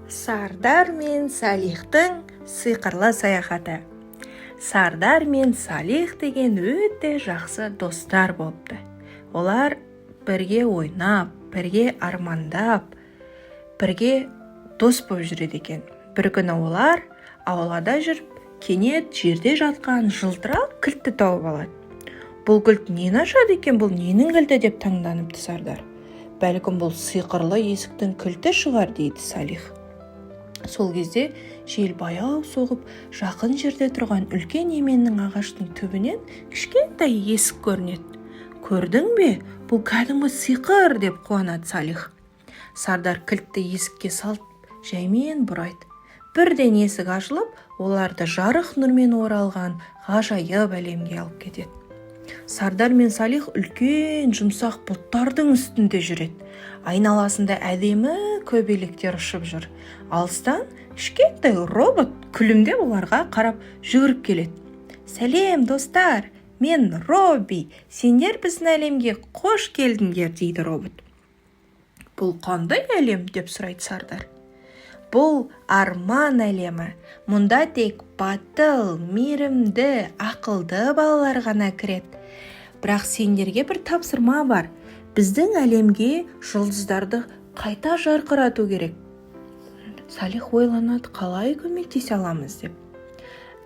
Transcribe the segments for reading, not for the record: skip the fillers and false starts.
Сардар мен Салихтың сиқырлы саяхаты. Сардар мен Салих деген өте жақсы достар болыпты. Олар бірге ойнап, бірге армандап, бірге дос болып жүреді екен. Бір күні олар аулада жүріп, кенет жерде жатқан жылтырақ кілтті тауып алады. Бұл кілт нені ашады екен, бұл ненің кілті деп таңданыпты Сардар. Бәлкім бұл сиқырлы есіктің кілті шығар дейді Салих. Сол кезде жел баяу соғып, жақын жерде тұрған үлкен еменнің ағаштың түбінен кішкентай есік көрінеді. Көрдің бе? Бұл кәдімгі сиқыр деп қуанады Салих. Сардар кілтті есікке салып, жаймен бұрайды. Бірден есік ашылып, оларды жарық нұрмен оралған ғажайып әлемге алып кетеді. Сардар мен Салих үлкен жұмсақ бұлттардың үстінде жүреді. Айналасында әдемі көбелектер ұшып жүр. Алыстан кішкентай робот күлімдеп оларға қарап жүгіріп келеді. Сәлем достар, мен Робби, сендер біздің әлемге қош келдіңдер дейді робот. Бұл қандай әлем деп сұрайды Сардар. Бұл арман әлемі. Мұнда тек батыл, мейірімді, ақылды балалар ғана кіреді. Бірақ сендерге бір тапсырма бар. Біздің әлемге жұлдыздарды қайта жарқырату керек. Салих ойланады, қалай көмектесе аламыз деп.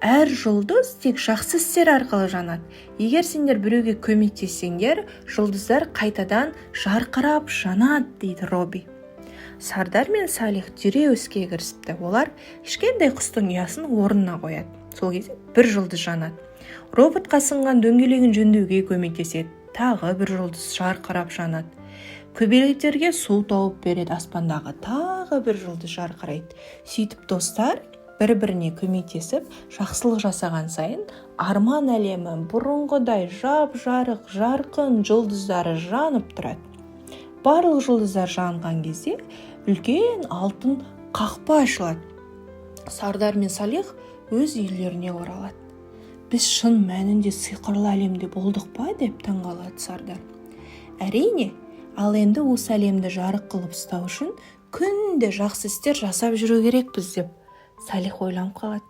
Әр жұлдыз тек жақсы істер арқылы жанады. Егер сендер біреуге көмектессеңдер, жұлдыздар қайтадан жарқырап жанады дейді Робби. Сардар мен Салих дереу іске кірісіпті. Олар кішкентай құстың ұясын орнына қояды. Сол кезде бір жұлдыз жанады. Роботқа сынған дөңгелегін жөндеуге көмектеседі. Тағы бір жұлдыз жарқырап жанады. Көбелектерге су тауып береді. Аспандағы тағы бір жұлдыз жарқырайды. Сөйтіп достар бір-біріне көмектесіп, жақсылық жасаған сайын арман әлемі бұрынғыдай жап-жарық, жарқын жұлдыздары жанып тұрады. Барлық жұлдыздар жанған кезде үлкен алтын қақпа ашылады. Сардар мен Салих өз үйлеріне оралады. Біз шын мәнінде сиқырлы әлемде болдық па деп таңғалады Сардар. Әрине, ал енді осы әлемді жарық қылып ұстау үшін күнде жақсы істер жасап жүру керекпіз деп Салих ойланып қалады.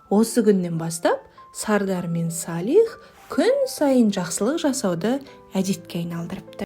Осы күннен бастап Сардар мен Салих күн сайын жақсылық жасауды әдетке айналдырыпты.